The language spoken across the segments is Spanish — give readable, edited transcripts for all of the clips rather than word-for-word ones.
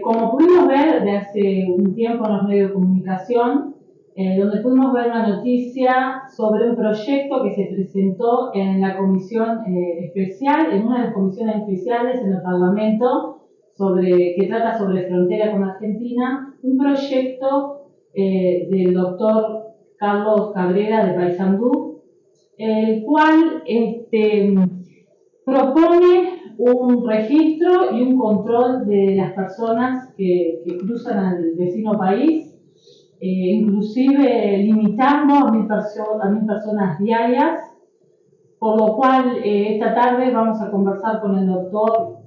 Como pudimos ver de hace un tiempo en los medios de comunicación, donde pudimos ver una noticia sobre un proyecto que se presentó en la comisión especial, en una de las comisiones especiales en el Parlamento, que trata sobre frontera con Argentina, un proyecto del doctor Carlos Cabrera de Paysandú, el cual propone un registro y un control de las personas que cruzan al vecino país, inclusive limitando a 1000 personas diarias, por lo cual esta tarde vamos a conversar con el doctor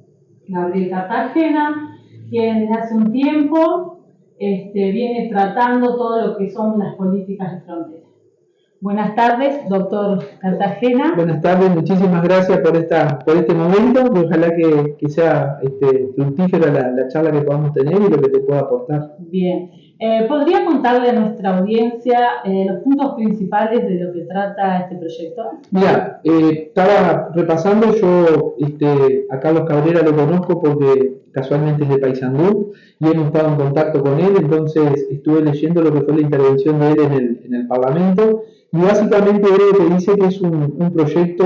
Gabriel Cartagena, quien desde hace un tiempo viene tratando todo lo que son las políticas de frontera. Buenas tardes, doctor Cartagena. Buenas tardes, muchísimas gracias por este momento y ojalá que sea fructífera la charla que podamos tener y lo que te pueda aportar. Bien, ¿podría contarle a nuestra audiencia los puntos principales de lo que trata este proyecto? Mira, estaba repasando, yo a Carlos Cabrera lo conozco porque casualmente es de Paysandú y hemos estado en contacto con él, entonces estuve leyendo lo que fue la intervención de él en el Parlamento. Y básicamente él lo que dice que es un proyecto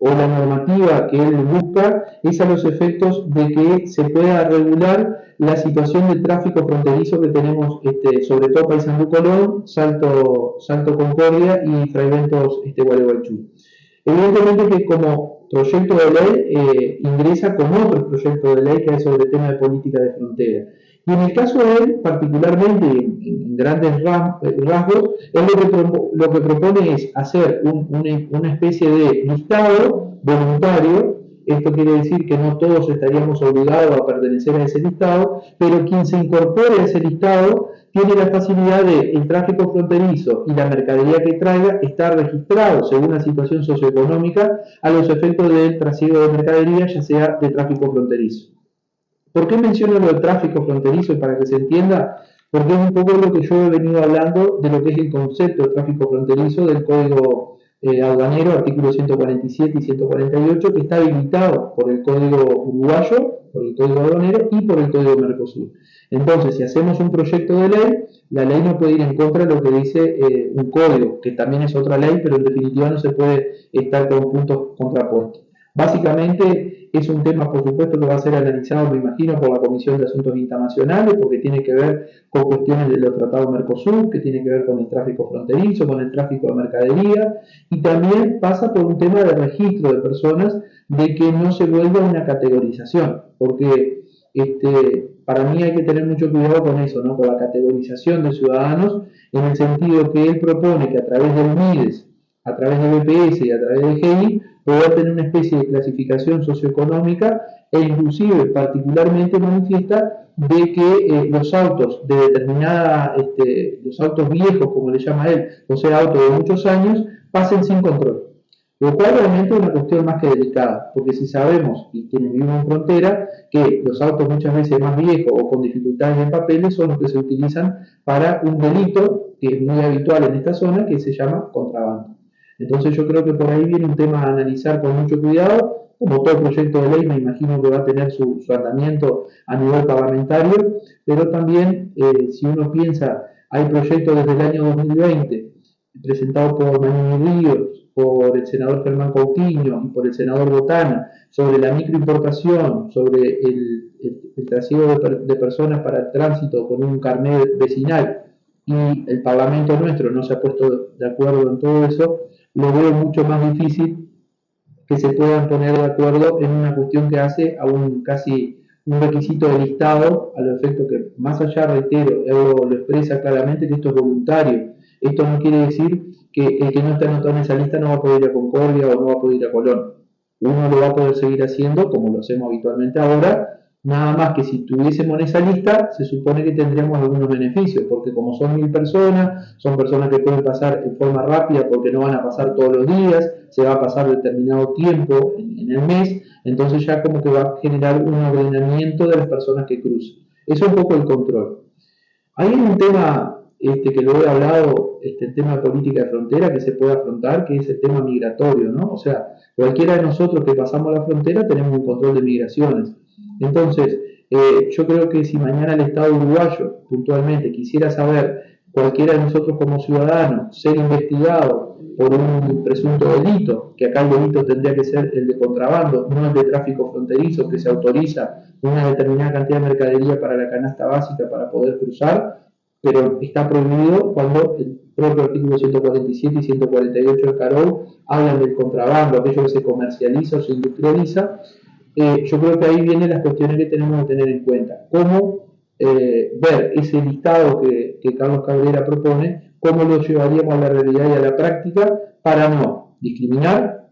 o la normativa que él busca es a los efectos de que se pueda regular la situación de tráfico fronterizo que tenemos, sobre todo Paysandú Colón, Salto Concordia y Fray Bentos Gualeguaychú. Evidentemente que como proyecto de ley ingresa con otro proyecto de ley que es sobre el tema de política de frontera. Y en el caso de él, particularmente en grandes rasgos, él lo que propone es hacer una especie de listado voluntario. Esto quiere decir que no todos estaríamos obligados a pertenecer a ese listado, pero quien se incorpore a ese listado tiene la facilidad de el tráfico fronterizo y la mercadería que traiga estar registrado según la situación socioeconómica a los efectos del trasiego de mercadería, ya sea de tráfico fronterizo. ¿Por qué menciono lo del tráfico fronterizo? Para que se entienda, porque es un poco lo que yo he venido hablando de lo que es el concepto de tráfico fronterizo del Código Aduanero, artículos 147 y 148, que está habilitado por el Código Uruguayo, por el Código Aduanero y por el Código Mercosur. Entonces, si hacemos un proyecto de ley, la ley no puede ir en contra de lo que dice un código, que también es otra ley, pero en definitiva no se puede estar con puntos contrapuestos. Básicamente es un tema, por supuesto, que va a ser analizado, me imagino, por la Comisión de Asuntos Internacionales, porque tiene que ver con cuestiones de los tratados Mercosur, que tiene que ver con el tráfico fronterizo, con el tráfico de mercadería, y también pasa por un tema de registro de personas, de que no se vuelva una categorización, porque para mí hay que tener mucho cuidado con eso, ¿no? Con la categorización de ciudadanos, en el sentido que él propone que a través del MIDES, a través del BPS y a través del GI, poder tener una especie de clasificación socioeconómica e inclusive particularmente manifiesta de que los autos de determinada, los autos viejos, como le llama él, o sea, autos de muchos años, pasen sin control. Lo cual realmente es una cuestión más que delicada, porque si sabemos, y quienes vivimos en frontera, que los autos muchas veces más viejos o con dificultades en papeles son los que se utilizan para un delito que es muy habitual en esta zona, que se llama contrabando. Entonces yo creo que por ahí viene un tema a analizar con mucho cuidado, como todo proyecto de ley me imagino que va a tener su andamiento a nivel parlamentario, pero también si uno piensa, hay proyectos desde el año 2020 presentados por Manini Ríos, por el senador Germán Coutinho y por el senador Botana, sobre la microimportación, sobre el trasiego de personas para el tránsito con un carnet vecinal, y el Parlamento nuestro no se ha puesto de acuerdo en todo eso, lo veo mucho más difícil que se puedan poner de acuerdo en una cuestión que hace a casi un requisito de listado, a los efectos que, más allá, reitero, lo expresa claramente que esto es voluntario. Esto no quiere decir que el que no está anotado en esa lista no va a poder ir a Concordia o no va a poder ir a Colón. Uno lo va a poder seguir haciendo, como lo hacemos habitualmente ahora, Nada más que si tuviésemos en esa lista, se supone que tendríamos algunos beneficios, porque como son 1000 personas, son personas que pueden pasar en forma rápida porque no van a pasar todos los días, se va a pasar determinado tiempo en el mes, entonces ya como que va a generar un ordenamiento de las personas que cruzan. Eso es un poco el control. Hay un tema que lo he hablado, el tema de política de frontera que se puede afrontar, que es el tema migratorio, ¿no? O sea, cualquiera de nosotros que pasamos la frontera tenemos un control de migraciones. Entonces, yo creo que si mañana el Estado uruguayo puntualmente quisiera saber, cualquiera de nosotros como ciudadanos, ser investigado por un presunto delito, que acá el delito tendría que ser el de contrabando, no el de tráfico fronterizo, que se autoriza una determinada cantidad de mercadería para la canasta básica para poder cruzar, pero está prohibido cuando el propio artículo 147 y 148 del CAROL hablan del contrabando, aquello que se comercializa o se industrializa. Yo creo que ahí vienen las cuestiones que tenemos que tener en cuenta. Cómo ver ese listado que Carlos Cabrera propone, cómo lo llevaríamos a la realidad y a la práctica para no discriminar,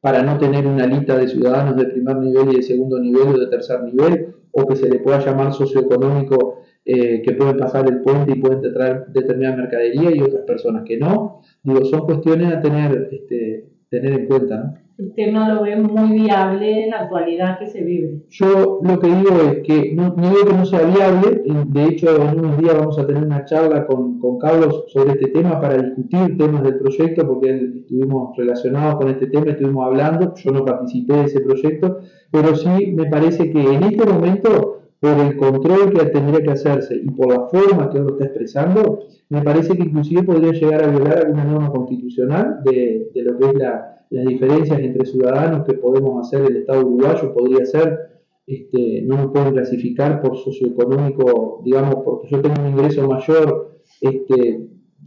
para no tener una lista de ciudadanos de primer nivel y de segundo nivel o de tercer nivel, o que se le pueda llamar socioeconómico, que pueden pasar el puente y pueden traer determinada mercadería y otras personas que no. Digo, son cuestiones a tener en cuenta, ¿no? Usted no lo ve muy viable en la actualidad que se vive. Yo lo que digo es que no digo que no sea viable, de hecho en unos días vamos a tener una charla con Carlos sobre este tema para discutir temas del proyecto, porque estuvimos relacionados con este tema, estuvimos hablando, yo no participé de ese proyecto, pero sí me parece que en este momento, por el control que tendría que hacerse y por la forma que él lo está expresando, me parece que inclusive podría llegar a violar alguna norma constitucional de lo que es las diferencias entre ciudadanos que podemos hacer el Estado uruguayo. Podría ser, no nos pueden clasificar por socioeconómico, digamos, porque yo tengo un ingreso mayor,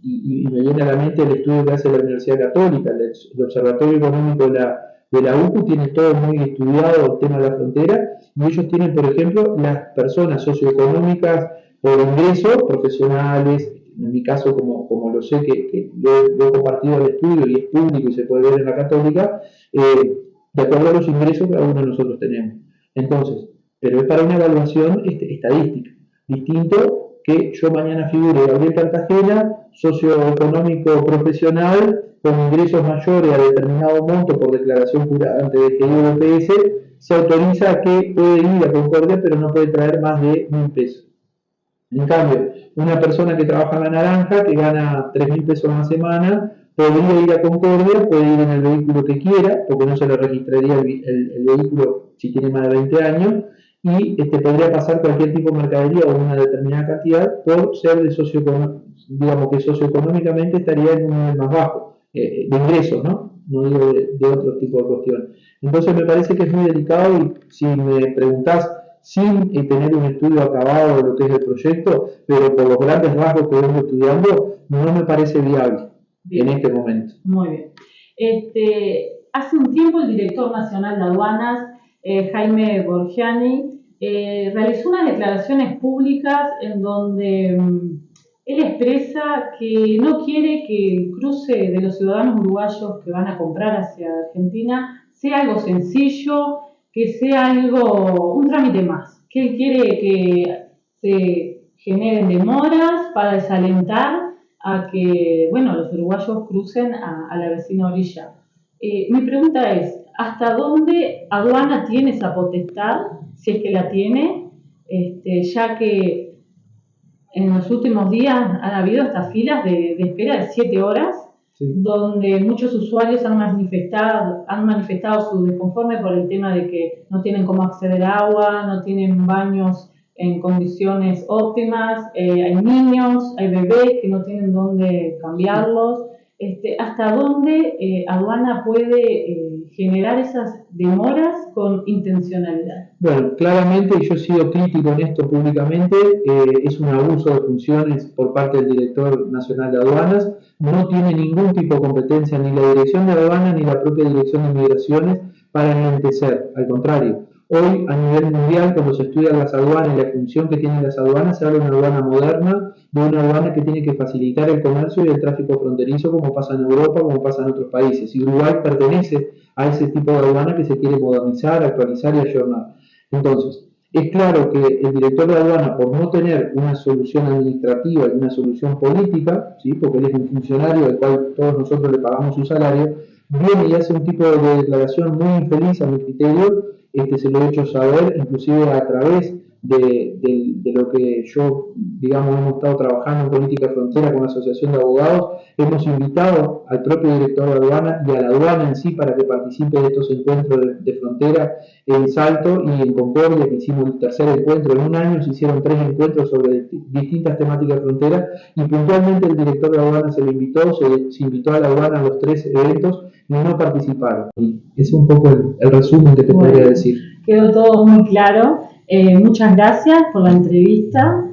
y me viene a la mente el estudio que hace la Universidad Católica, el Observatorio Económico de la UCU tiene todo muy estudiado el tema de la frontera, y ellos tienen, por ejemplo, las personas socioeconómicas por ingresos profesionales. En mi caso, como lo sé, que yo he compartido el estudio y es público y se puede ver en la Católica, de acuerdo a los ingresos que cada uno de nosotros tenemos. Entonces, pero es para una evaluación estadística. Distinto que yo mañana figure Gabriel Cartagena, socioeconómico profesional, con ingresos mayores a determinado monto por declaración jurada ante DGI o BPS, se autoriza que puede ir a Concordia, pero no puede traer más de 1000 pesos. En cambio, una persona que trabaja en la naranja, que gana 3000 pesos a la semana, podría ir a Concordia, puede ir en el vehículo que quiera, porque no se le registraría el vehículo si tiene más de 20 años, y podría pasar cualquier tipo de mercadería o una determinada cantidad por ser de digamos que socioeconómicamente estaría en un nivel más bajo, de ingresos, ¿no? No digo de otro tipo de cuestiones. Entonces me parece que es muy delicado, y si me preguntás, sin tener un estudio acabado de lo que es el proyecto, pero por los grandes rasgos que vengo estudiando, no me parece viable en este momento. Muy bien. Hace un tiempo el director nacional de aduanas, Jaime Borgiani, realizó unas declaraciones públicas en donde él expresa que no quiere que el cruce de los ciudadanos uruguayos que van a comprar hacia Argentina sea algo sencillo, que sea un trámite más, que él quiere que se generen demoras para desalentar a que, los uruguayos crucen a la vecina orilla. Mi pregunta es, ¿hasta dónde aduana tiene esa potestad, si es que la tiene, ya que en los últimos días han habido estas filas de espera de 7 horas? Sí. Donde muchos usuarios han manifestado su desconforme por el tema de que no tienen cómo acceder a agua, no tienen baños en condiciones óptimas, hay niños, hay bebés que no tienen dónde cambiarlos. ¿Hasta dónde aduana puede generar esas demoras con intencionalidad? Bueno, claramente, y yo he sido crítico en esto públicamente, es un abuso de funciones por parte del Director Nacional de Aduanas. No tiene ningún tipo de competencia ni la Dirección de Aduanas ni la propia Dirección de Migraciones para enlentecer. Al contrario, hoy a nivel mundial, cuando se estudian las aduanas y la función que tienen las aduanas, se habla de una aduana moderna, de una aduana que tiene que facilitar el comercio y el tráfico fronterizo, como pasa en Europa, como pasa en otros países. Y Uruguay pertenece a ese tipo de aduana que se quiere modernizar, actualizar y ayornar. Entonces, es claro que el director de aduana, por no tener una solución administrativa y una solución política, ¿sí? Porque él es un funcionario al cual todos nosotros le pagamos su salario, viene y hace un tipo de declaración muy infeliz a mi criterio, se lo he hecho saber, inclusive a través de lo que yo, digamos, hemos estado trabajando en política frontera con la Asociación de Abogados, hemos invitado al propio director de aduana y a la aduana en sí para que participe de estos encuentros de frontera en Salto y en Concordia, que hicimos el tercer encuentro. En un año se hicieron 3 encuentros sobre distintas temáticas de frontera y puntualmente el director de aduana se le invitó, se invitó a la aduana a los 3 eventos y no participaron. Y ese es un poco el resumen que te podría decir. Quedó todo muy claro. Muchas gracias por la entrevista.